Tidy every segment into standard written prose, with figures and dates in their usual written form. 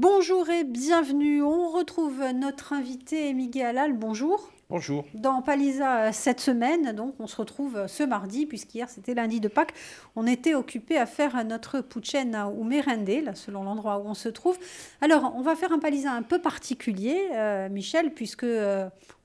Bonjour et bienvenue. On retrouve notre invité Émilie Halal. Bonjour. Bonjour. Dans Palisa cette semaine, donc on se retrouve ce mardi, puisqu'hier c'était lundi de Pâques. On était occupé à faire notre pucena ou merende, là, selon l'endroit où on se trouve. Alors, on va faire un Palisa un peu particulier, Michel, puisque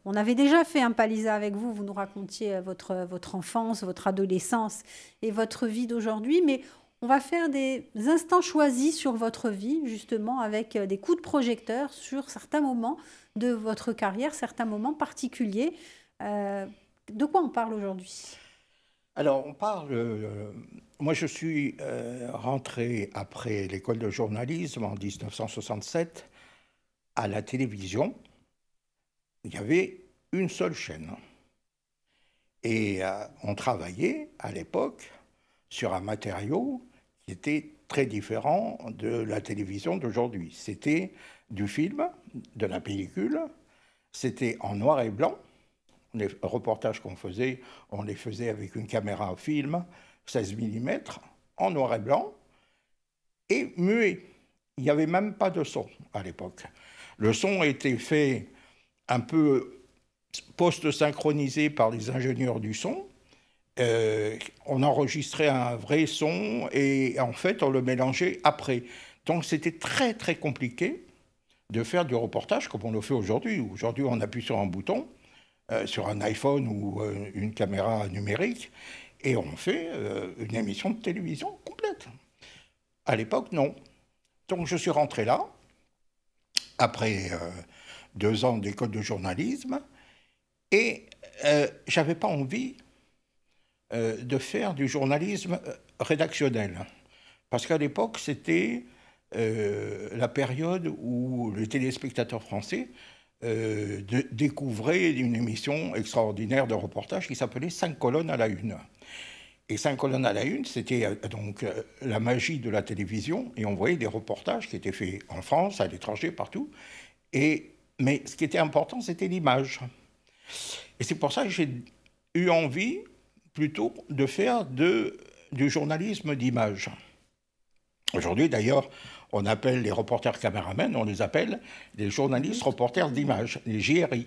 on avait déjà fait un Palisa avec vous. Vous nous racontiez votre enfance, votre adolescence et votre vie d'aujourd'hui. Mais on va faire des instants choisis sur votre vie, justement, avec des coups de projecteur sur certains moments de votre carrière, certains moments particuliers. Euh, de quoi on parle aujourd'hui? Alors, on parle. Moi, je suis rentré après l'école de journalisme en 1967 à la télévision. Il y avait une seule chaîne. Et on travaillait à l'époque sur un matériau qui était très différent de la télévision d'aujourd'hui. C'était du film, de la pellicule, c'était en noir et blanc. Les reportages qu'on faisait, on les faisait avec une caméra à film, 16 mm, en noir et blanc, et muet. Il n'y avait même pas de son à l'époque. Le son était fait un peu post-synchronisé par les ingénieurs du son. On enregistrait un vrai son et en fait, on le mélangeait après. Donc c'était très très compliqué de faire du reportage comme on le fait aujourd'hui. Aujourd'hui, on appuie sur un bouton, sur un iPhone ou une caméra numérique, et on fait une émission de télévision complète. À l'époque, non. Donc je suis rentré là, après 2 ans d'école de journalisme, et j'avais pas envie de faire du journalisme rédactionnel. Parce qu'à l'époque, c'était la période où les téléspectateurs français découvraient une émission extraordinaire de reportage qui s'appelait 5 colonnes à la une. Et 5 colonnes à la une, c'était donc la magie de la télévision, et on voyait des reportages qui étaient faits en France, à l'étranger, partout. Mais ce qui était important, c'était l'image. Et c'est pour ça que j'ai eu envie plutôt de faire du journalisme d'image. Aujourd'hui, d'ailleurs, on appelle les reporters caméramens, on les appelle les journalistes reporters d'image, les JRI.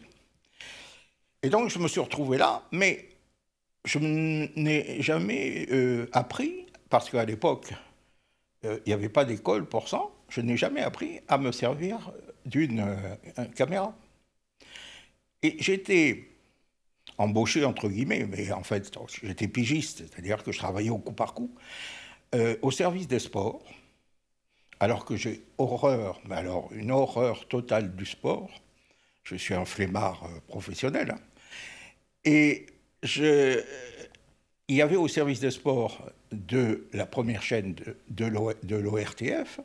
Et donc, je me suis retrouvé là, mais je n'ai jamais appris, parce qu'à l'époque, il n'y avait pas d'école pour ça, je n'ai jamais appris à me servir d'une caméra. Et j'étais embauché, entre guillemets, mais en fait, j'étais pigiste, c'est-à-dire que je travaillais au coup par coup, au service des sports, alors que j'ai horreur, mais alors une horreur totale du sport. Je suis un flemmard professionnel. Et il y avait au service des sports de la première chaîne de l'ORTF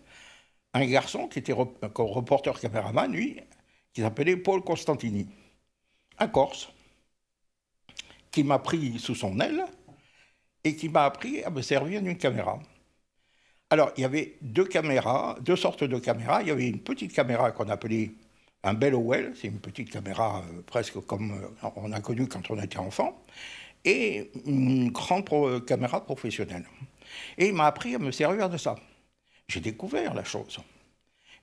un garçon qui était reporter caméraman, lui, qui s'appelait Paul Constantini, un Corse, qui m'a pris sous son aile et qui m'a appris à me servir d'une caméra. Alors, il y avait deux sortes de caméras. Il y avait une petite caméra qu'on appelait un Bellowell, c'est une petite caméra presque comme on a connu quand on était enfant, et une grande caméra professionnelle. Et il m'a appris à me servir de ça. J'ai découvert la chose.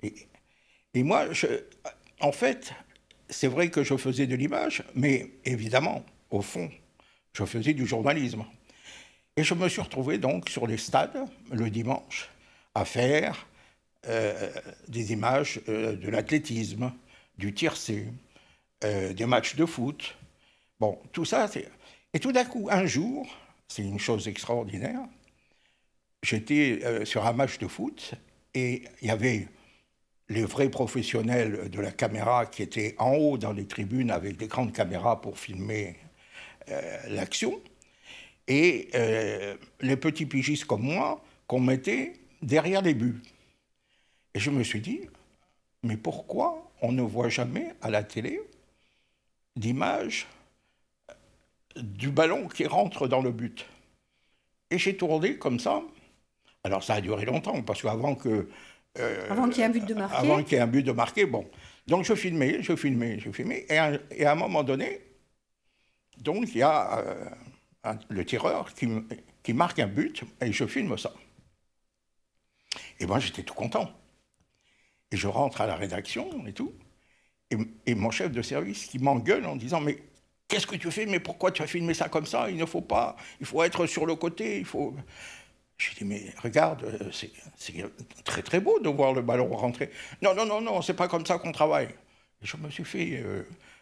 Et moi, en fait, c'est vrai que je faisais de l'image, mais évidemment, au fond, je faisais du journalisme. Et je me suis retrouvé donc sur les stades, le dimanche, à faire des images de l'athlétisme, du tiercé, des matchs de foot. Bon, tout ça, et tout d'un coup, un jour, c'est une chose extraordinaire, j'étais sur un match de foot et il y avait les vrais professionnels de la caméra qui étaient en haut dans les tribunes avec des grandes caméras pour filmer l'action, et les petits pigistes comme moi qu'on mettait derrière les buts. Et je me suis dit, mais pourquoi on ne voit jamais à la télé d'image du ballon qui rentre dans le but? Et j'ai tourné comme ça. Alors ça a duré longtemps, parce qu'avant que... Avant qu'il y ait un but de marqué. Avant qu'il y ait un but de marqué, bon. Donc je filmais, et à un moment donné, donc il y a le tireur qui marque un but, et je filme ça. Et moi j'étais tout content. Et je rentre à la rédaction et tout. Et mon chef de service qui m'engueule en disant « Mais qu'est-ce que tu fais? Mais pourquoi tu as filmé ça comme ça? Il ne faut pas, il faut être sur le côté, il faut... » J'ai dit « Mais regarde, c'est très très beau de voir le ballon rentrer. » « Non, non, non, non, c'est pas comme ça qu'on travaille. » Et je me suis fait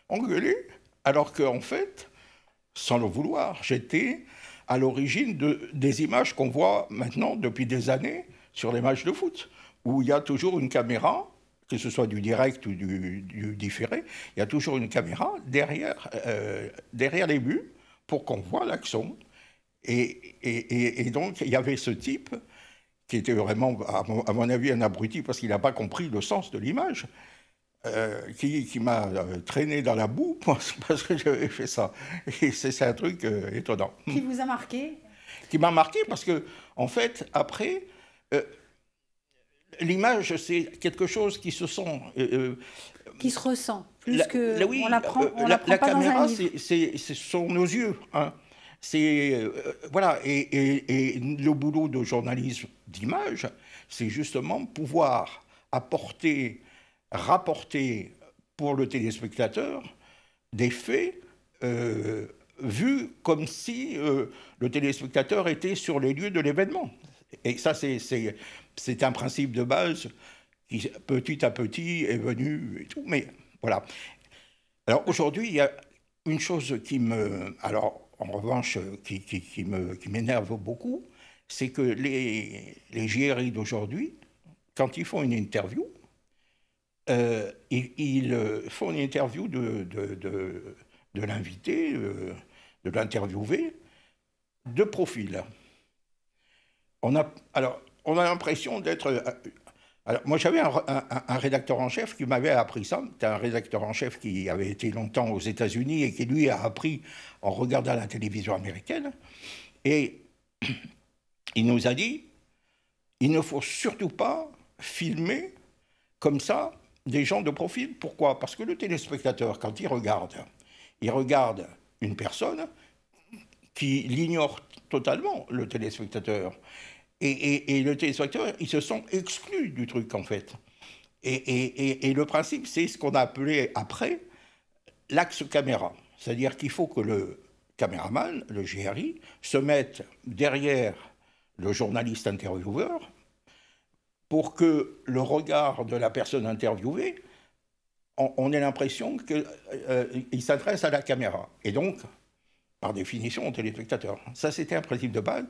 engueuler, alors qu'en fait, sans le vouloir, j'étais à l'origine des images qu'on voit maintenant depuis des années sur les matchs de foot, où il y a toujours une caméra, que ce soit du direct ou du différé, il y a toujours une caméra derrière les buts pour qu'on voit l'action. Et donc, il y avait ce type qui était vraiment, à mon avis, un abruti parce qu'il n'a pas compris le sens de l'image, qui m'a traîné dans la boue parce que j'avais fait ça. Et c'est un truc étonnant. Qui vous a marqué? Qui m'a marqué parce que, en fait, après, l'image, c'est quelque chose qui se sent... qui se ressent, plus que... Oui, on l'apprend la pas caméra, dans un livre. ce sont nos yeux. Hein. Voilà, et le boulot de journalisme d'image, c'est justement pouvoir rapporter pour le téléspectateur des faits vus comme si le téléspectateur était sur les lieux de l'événement. Et ça, c'est un principe de base qui, petit à petit, est venu et tout. Mais voilà. Alors aujourd'hui, il y a une chose qui me... Alors, en revanche, qui m'énerve beaucoup, c'est que les JRI d'aujourd'hui, quand ils font une interview, ils font une interview de l'invité, de l'interviewé, de profil. On a l'impression d'être... Alors, moi, j'avais un rédacteur en chef qui m'avait appris ça. C'était un rédacteur en chef qui avait été longtemps aux États-Unis et qui, lui, a appris en regardant la télévision américaine. Et il nous a dit, il ne faut surtout pas filmer comme ça des gens de profil. Pourquoi? Parce que le téléspectateur, quand il regarde une personne qui l'ignore totalement, le téléspectateur. Et le téléspectateur, ils se sont exclus du truc, en fait. Et le principe, c'est ce qu'on a appelé après l'axe caméra. C'est-à-dire qu'il faut que le caméraman, le GRI, se mette derrière le journaliste intervieweur pour que le regard de la personne interviewée, on ait l'impression qu'il s'adresse à la caméra. Et donc, par définition, au téléspectateur. Ça, c'était un principe de base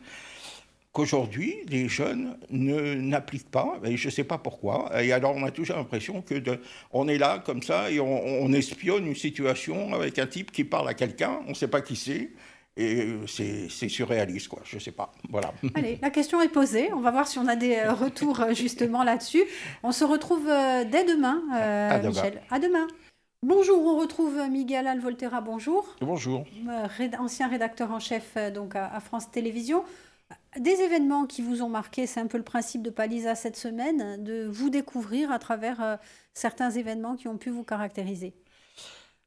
qu'aujourd'hui, les jeunes n'appliquent pas, et je ne sais pas pourquoi. Et alors, on a toujours l'impression qu'on est là, comme ça, et on espionne une situation avec un type qui parle à quelqu'un, on ne sait pas qui c'est, et c'est surréaliste, quoi, je ne sais pas. Voilà. Allez, la question est posée, on va voir si on a des retours justement là-dessus. On se retrouve dès demain, Michel. À demain. Bonjour, on retrouve Miguel Alvolterra, bonjour. Bonjour. Ancien rédacteur en chef donc à France Télévisions. Des événements qui vous ont marqué, c'est un peu le principe de Palisa cette semaine, de vous découvrir à travers certains événements qui ont pu vous caractériser.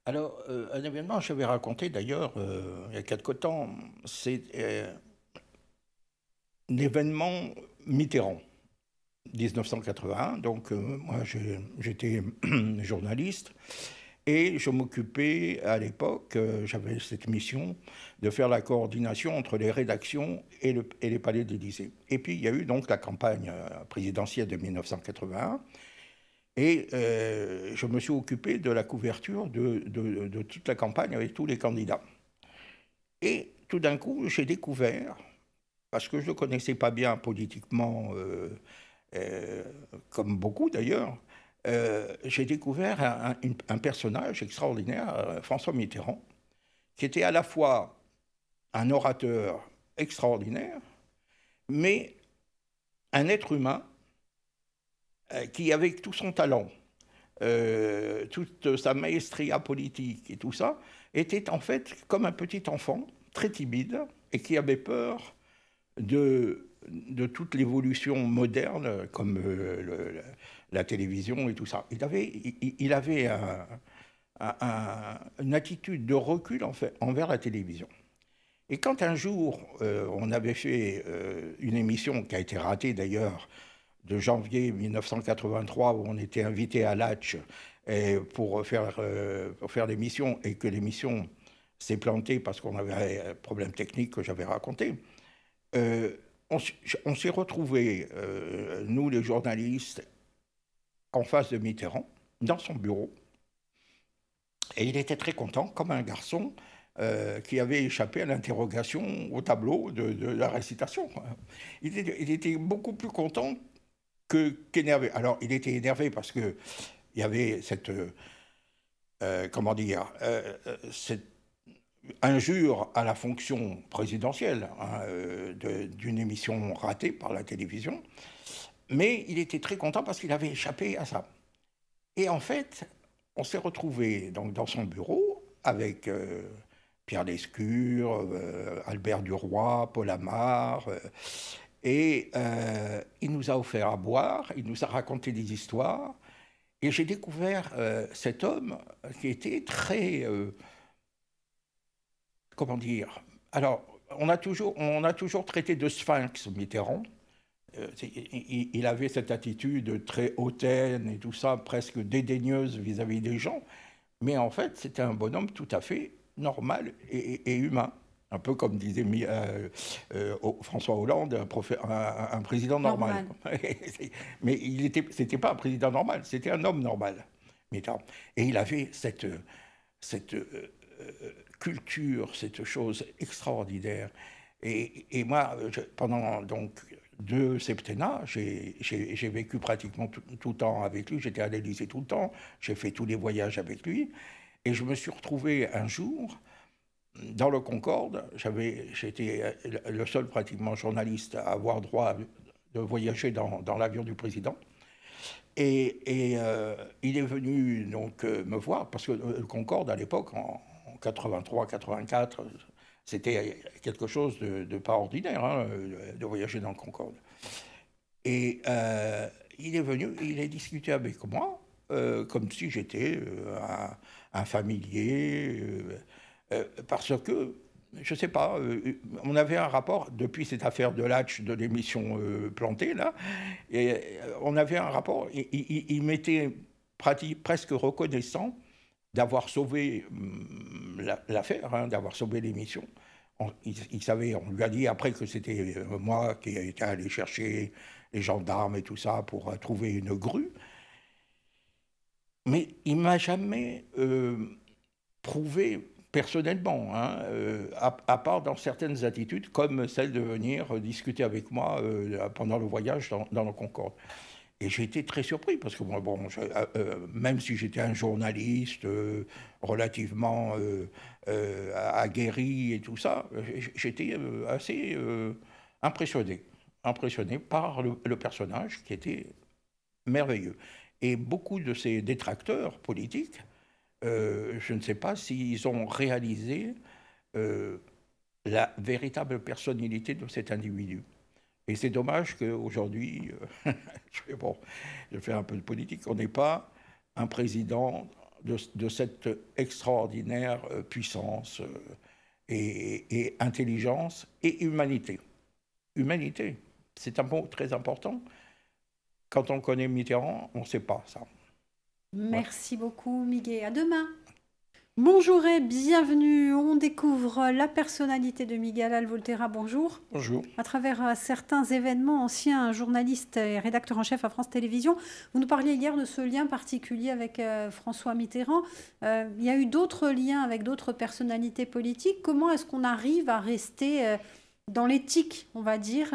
Alors, un événement, je vais raconter d'ailleurs, il y a quelque temps, c'est un événement Mitterrand, 1981. Donc, moi, j'étais journaliste. Et je m'occupais à l'époque, j'avais cette mission de faire la coordination entre les rédactions et les palais d'Élysée. Et puis il y a eu donc la campagne présidentielle de 1981. Et je me suis occupé de la couverture de toute la campagne avec tous les candidats. Et tout d'un coup, j'ai découvert, parce que je ne connaissais pas bien politiquement, comme beaucoup d'ailleurs, j'ai découvert un personnage extraordinaire, François Mitterrand, qui était à la fois un orateur extraordinaire, mais un être humain qui, avec tout son talent, toute sa maestria politique et tout ça, était en fait comme un petit enfant, très timide, et qui avait peur de toute l'évolution moderne, comme la télévision et tout ça. Il avait une attitude de recul en fait, envers la télévision. Et quand un jour, on avait fait une émission qui a été ratée d'ailleurs, de janvier 1983 où on était invité à Latch pour faire l'émission et que l'émission s'est plantée parce qu'on avait un problème technique que j'avais raconté. On s'est retrouvés, nous les journalistes, en face de Mitterrand, dans son bureau. Et il était très content, comme un garçon qui avait échappé à l'interrogation au tableau de la récitation. Il était beaucoup plus content qu'énervé. Alors, il était énervé parce qu'il y avait cette... cette injure à la fonction présidentielle d'une émission ratée par la télévision. Mais il était très content parce qu'il avait échappé à ça. Et en fait, on s'est retrouvés donc, dans son bureau avec Pierre Lescure, Albert Duroy, Paul Amar, et il nous a offert à boire, il nous a raconté des histoires, et j'ai découvert cet homme qui était très... comment dire? Alors, on a toujours traité de sphinx Mitterrand. Il avait cette attitude très hautaine et tout ça, presque dédaigneuse vis-à-vis des gens. Mais en fait, c'était un bonhomme tout à fait normal et humain. Un peu comme disait François Hollande, un président normal. Mais c'était pas un président normal, c'était un homme normal. Et il avait cette culture, cette chose extraordinaire. Et moi, pendant donc 2 septennats, j'ai vécu pratiquement tout le temps avec lui. J'étais à l'Élysée tout le temps. J'ai fait tous les voyages avec lui. Et je me suis retrouvé un jour dans le Concorde. J'étais le seul pratiquement journaliste à avoir droit de voyager dans l'avion du président. Et il est venu donc me voir, parce que le Concorde, à l'époque, en 83, 84, c'était quelque chose de pas ordinaire, hein, de voyager dans le Concorde. Et il est venu, il a discuté avec moi, comme si j'étais un familier, parce que, je ne sais pas, on avait un rapport, depuis cette affaire de Latch, de l'émission Plantée, là, et on avait un rapport, il m'était presque reconnaissant d'avoir sauvé l'affaire, hein, d'avoir sauvé l'émission. Il savait, on lui a dit après que c'était moi qui étais allé chercher les gendarmes et tout ça pour trouver une grue. Mais il ne m'a jamais prouvé personnellement, hein, à part dans certaines attitudes, comme celle de venir discuter avec moi pendant le voyage dans le Concorde. Et j'ai été très surpris, parce que même si j'étais un journaliste relativement aguerri et tout ça, j'étais assez impressionné par le personnage qui était merveilleux. Et beaucoup de ces détracteurs politiques, je ne sais pas s'ils ont réalisé la véritable personnalité de cet individu. Et c'est dommage qu'aujourd'hui, je fais un peu de politique, on n'ait pas un président de cette extraordinaire puissance et intelligence et humanité. Humanité, c'est un mot très important. Quand on connaît Mitterrand, on ne sait pas ça. Merci beaucoup, Miguel. À demain. Bonjour et bienvenue. On découvre la personnalité de Miguel Alvolterra. Bonjour. Bonjour. À travers certains événements, ancien journaliste et rédacteur en chef à France Télévisions, vous nous parliez hier de ce lien particulier avec François Mitterrand. Il y a eu d'autres liens avec d'autres personnalités politiques. Comment est-ce qu'on arrive à rester dans l'éthique, on va dire,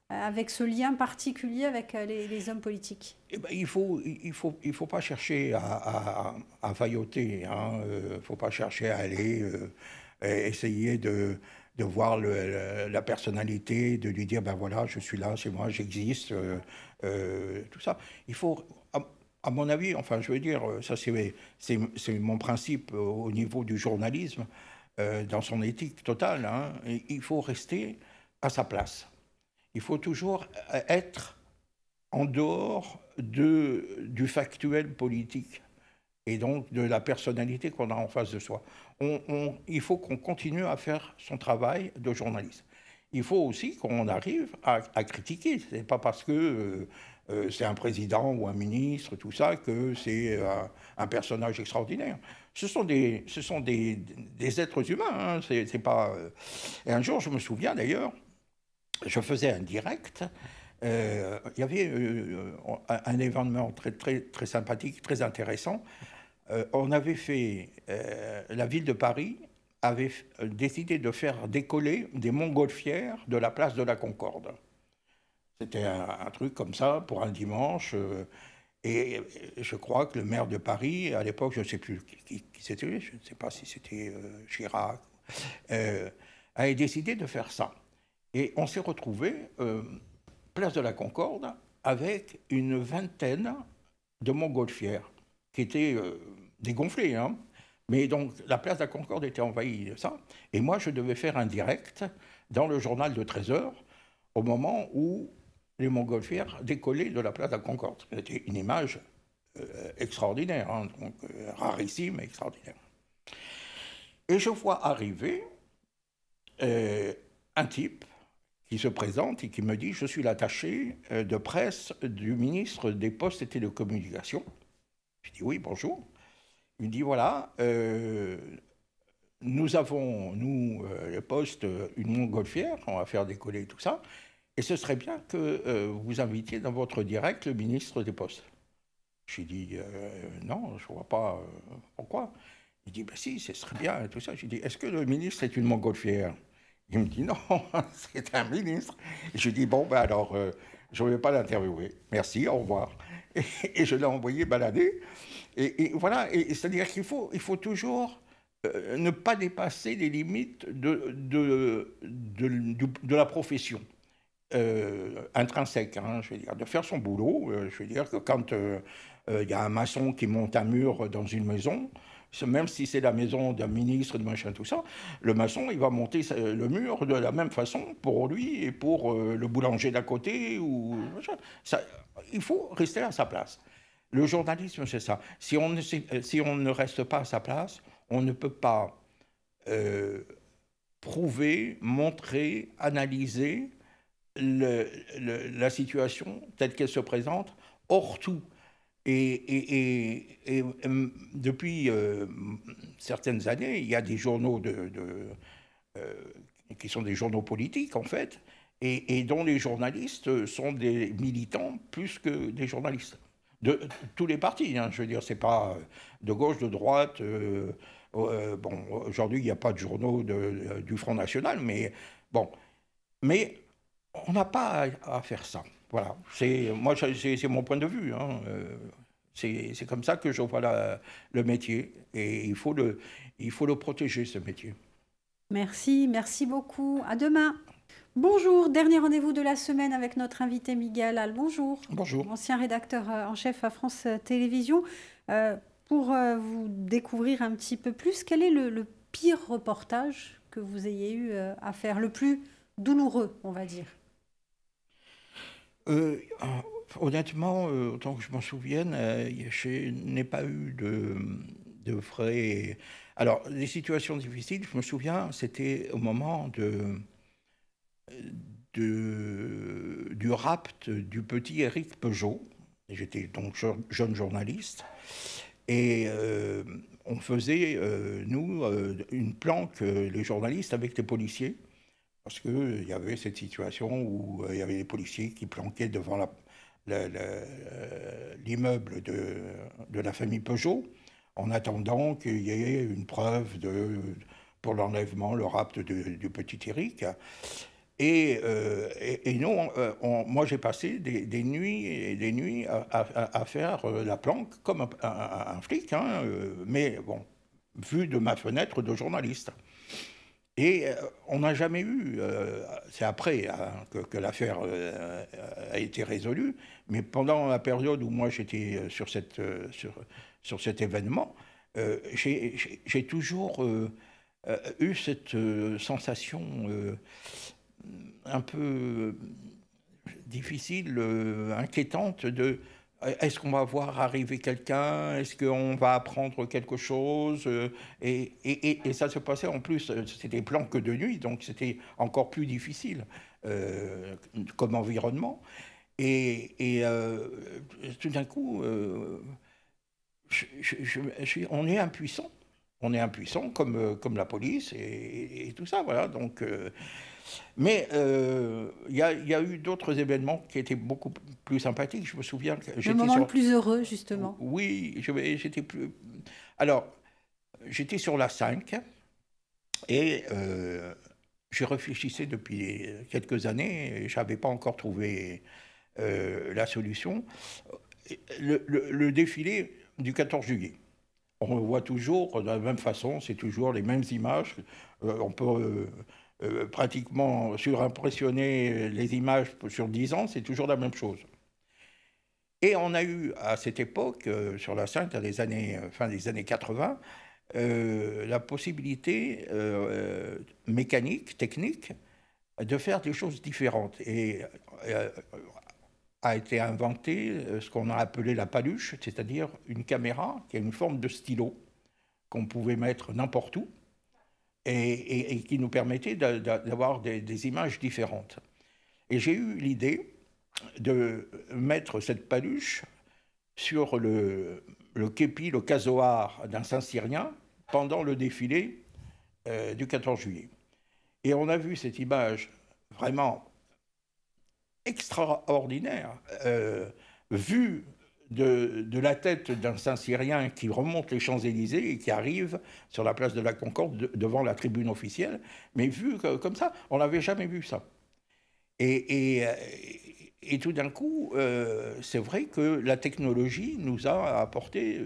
avec ce lien particulier avec les hommes politiques? Eh ben, il faut pas chercher à failloter, hein. Faut pas chercher à aller essayer de voir la personnalité, de lui dire ben voilà, je suis là, c'est moi, j'existe, tout ça. Il faut, à mon avis, enfin je veux dire, ça c'est mon principe au niveau du journalisme, dans son éthique totale, hein. Il faut rester à sa place. Il faut toujours être en dehors du factuel politique et donc de la personnalité qu'on a en face de soi. Il faut qu'on continue à faire son travail de journaliste. il faut aussi qu'on arrive à critiquer. Ce n'est pas parce que c'est un président ou un ministre, tout ça, que c'est un personnage extraordinaire. Ce sont des êtres humains. Hein, c'est pas, Et un jour, je me souviens d'ailleurs, je faisais un direct. Il y avait un événement très, très, très sympathique, très intéressant. On avait fait, la ville de Paris avait décidé de faire décoller des montgolfières de la place de la Concorde. C'était un truc comme ça pour un dimanche. Et je crois que le maire de Paris, à l'époque, je ne sais plus qui c'était, je ne sais pas si c'était Chirac, avait décidé de faire ça. Et on s'est retrouvé, place de la Concorde, avec une vingtaine de montgolfières qui étaient dégonflées. Hein. Mais donc, la place de la Concorde était envahie de ça. Et moi, je devais faire un direct dans le journal de 13 heures au moment où les montgolfières décollaient de la place de la Concorde. C'était une image extraordinaire, hein, donc, rarissime et extraordinaire. Et je vois arriver un type qui se présente et qui me dit « Je suis l'attaché de presse du ministre des Postes et Télécommunications ». Je dis « Oui, bonjour ». Il me dit « Voilà, nous avons, les postes, une montgolfière, on va faire décoller tout ça, et ce serait bien que vous invitiez dans votre direct le ministre des Postes ». J'ai dit « Non, je ne vois pas pourquoi ». Il dit « Ben si, ce serait bien, et tout ça ». J'ai dit « Est-ce que le ministre est une montgolfière ?» Il me dit « Non, c'est un ministre ». Et je dis « Bon, ben alors, je ne vais pas l'interviewer. Merci, au revoir ». Et je l'ai envoyé balader. Et voilà, c'est-à-dire qu'il faut toujours ne pas dépasser les limites de la profession intrinsèque, hein, je veux dire, de faire son boulot. Je veux dire que quand il y a un maçon qui monte un mur dans une maison, même si c'est la maison d'un ministre, de machin, tout ça, le maçon, il va monter le mur de la même façon pour lui et pour le boulanger d'à côté. Ça, il faut rester à sa place. Le journalisme, c'est ça. Si on ne reste pas à sa place, on ne peut pas prouver, montrer, analyser la situation telle qu'elle se présente, hors tout. Et depuis certaines années, il y a des journaux qui sont des journaux politiques, en fait, et dont les journalistes sont des militants plus que des journalistes. De tous les partis, hein, je veux dire, c'est pas de gauche, de droite. Bon, aujourd'hui, il n'y a pas de journaux du Front National, mais bon. Mais on n'a pas à faire ça. Voilà. C'est mon point de vue. Hein. C'est comme ça que je vois le métier. Et il faut le protéger, ce métier. Merci, merci beaucoup. À demain. Bonjour, dernier rendez-vous de la semaine avec notre invité Miguel Al. Bonjour. Bonjour. Ancien rédacteur en chef à France Télévisions. Pour vous découvrir un petit peu plus, quel est le pire reportage que vous ayez eu à faire, le plus douloureux, on va dire? Honnêtement, autant que je m'en souvienne, je n'ai pas eu de vrais... Alors, les situations difficiles, je me souviens, c'était au moment du rapt du petit Éric Peugeot. J'étais donc jeune journaliste. Et on faisait, nous, une planque, les journalistes, avec les policiers. Parce qu'il y avait cette situation où il y avait les policiers qui planquaient devant l'immeuble de la famille Peugeot, en attendant qu'il y ait une preuve pour l'enlèvement, le rapt du petit Éric. Et nous, moi j'ai passé des nuits et des nuits à faire la planque comme un flic, hein, mais bon, vu de ma fenêtre de journaliste. Et on n'a jamais eu, c'est après hein, que l'affaire a été résolue, mais pendant la période où moi j'étais sur cet événement, j'ai toujours eu cette sensation un peu difficile, inquiétante de Est-ce qu'on va voir arriver quelqu'un? Est-ce qu'on va apprendre quelque chose? Et ça se passait en plus, c'était plan que de nuit, donc c'était encore plus difficile comme environnement. Et tout d'un coup, on est impuissant. On est impuissant comme la police et tout ça, voilà. Donc, mais il y a eu d'autres événements qui étaient beaucoup plus sympathiques. Je me souviens que Le moment le plus heureux, justement. Oui, j'étais plus... Alors, j'étais sur la 5 et j'y réfléchissais depuis quelques années et je n'avais pas encore trouvé la solution. Le défilé du 14 juillet. On le voit toujours de la même façon, c'est toujours les mêmes images. On peut pratiquement surimpressionner les images sur 10 ans, c'est toujours la même chose. Et on a eu à cette époque, sur la 5, à fin des années 80, la possibilité mécanique, technique, de faire des choses différentes. Et a été inventé ce qu'on a appelé la paluche, c'est-à-dire une caméra qui a une forme de stylo qu'on pouvait mettre n'importe où et qui nous permettait d'avoir des images différentes. Et j'ai eu l'idée de mettre cette paluche sur le képi, le casoar d'un Saint-Cyrien pendant le défilé du 14 juillet. Et on a vu cette image vraiment extraordinaire, vue de la tête d'un Saint-Cyrien qui remonte les Champs-Élysées et qui arrive sur la place de la Concorde devant la tribune officielle, mais vue comme ça, on n'avait jamais vu ça. Et tout d'un coup, c'est vrai que la technologie nous a apporté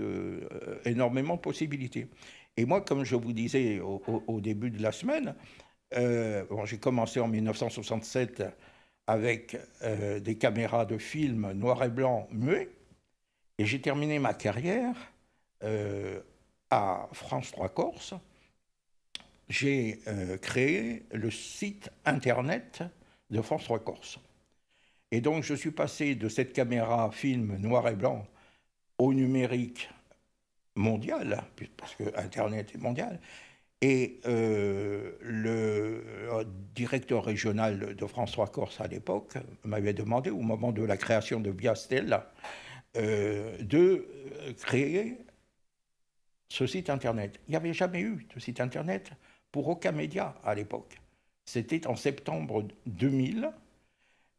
énormément de possibilités. Et moi, comme je vous disais au début de la semaine, j'ai commencé en 1967 avec des caméras de film noir et blanc muet, et j'ai terminé ma carrière à France 3 Corse. J'ai créé le site internet de France 3 Corse. Et donc, je suis passé de cette caméra film noir et blanc au numérique mondial, parce que Internet est mondial. Et le directeur régional de France 3 Corse à l'époque m'avait demandé, au moment de la création de Via Stella, de créer ce site Internet. Il n'y avait jamais eu de site Internet pour aucun média à l'époque. C'était en septembre 2000.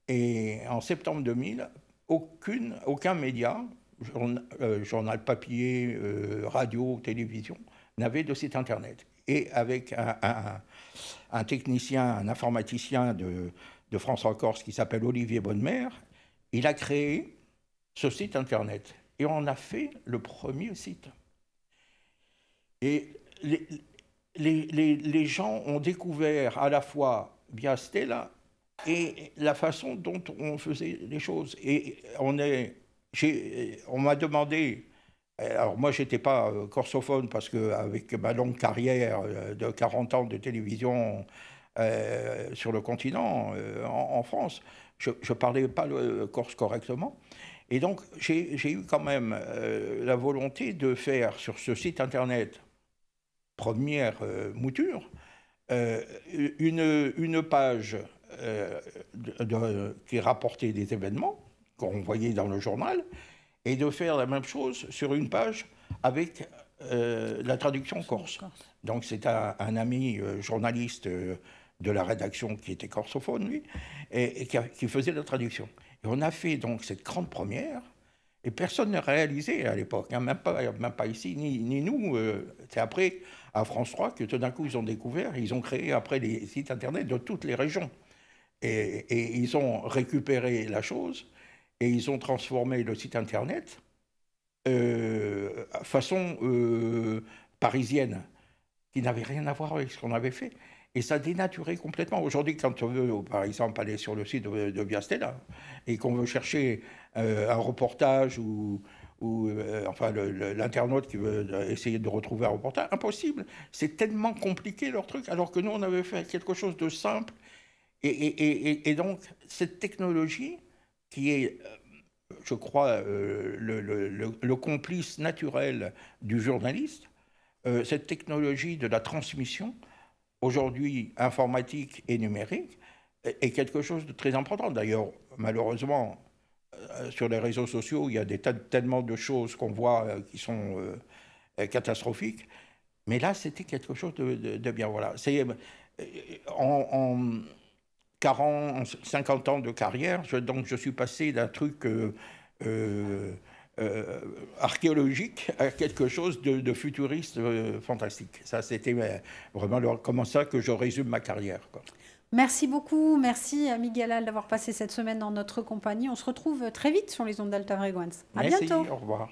Et en septembre 2000, aucun média, journal papier, radio, télévision, n'avait de site Internet. Et avec un technicien, un informaticien de France 3 Corse qui s'appelle Olivier Bonnemer, il a créé ce site Internet. Et on a fait le premier site. Et les gens ont découvert à la fois via Stella et la façon dont on faisait les choses. Et on m'a demandé, alors moi je n'étais pas corsophone parce qu'avec ma longue carrière de 40 ans de télévision sur le continent, en France, je ne parlais pas le corse correctement. Et donc j'ai eu quand même la volonté de faire sur ce site internet, première mouture, une page qui rapportait des événements qu'on voyait dans le journal, et de faire la même chose sur une page avec la traduction corse. Donc c'est un ami journaliste de la rédaction qui était corsophone, lui, et qui faisait la traduction. Et on a fait donc cette grande première, et personne n'a réalisé à l'époque, hein, même pas ici, ni nous. C'est après, à France 3, que tout d'un coup, ils ont découvert, ils ont créé après les sites Internet de toutes les régions. Et ils ont récupéré la chose, et ils ont transformé le site Internet façon parisienne, qui n'avait rien à voir avec ce qu'on avait fait. Et ça dénaturait complètement. Aujourd'hui, quand on veut, par exemple, aller sur le site de Via Stella et qu'on veut chercher un reportage ou enfin l'internaute qui veut essayer de retrouver un reportage, impossible. C'est tellement compliqué leur truc, alors que nous, on avait fait quelque chose de simple. Et donc, cette technologie qui est je crois, le complice naturel du journaliste. Cette technologie de la transmission, aujourd'hui informatique et numérique, est quelque chose de très important. D'ailleurs, malheureusement, sur les réseaux sociaux, il y a tellement de choses qu'on voit qui sont catastrophiques. Mais là, c'était quelque chose de bien. Voilà. En 40, 50 ans de carrière, donc je suis passé d'un truc archéologique à quelque chose de futuriste fantastique. Ça, c'était vraiment comme ça que je résume ma carrière, quoi. Merci beaucoup, merci à Miguel Al d'avoir passé cette semaine dans notre compagnie. On se retrouve très vite sur les ondes d'Alta Fréquence. À Merci, bientôt. au revoir.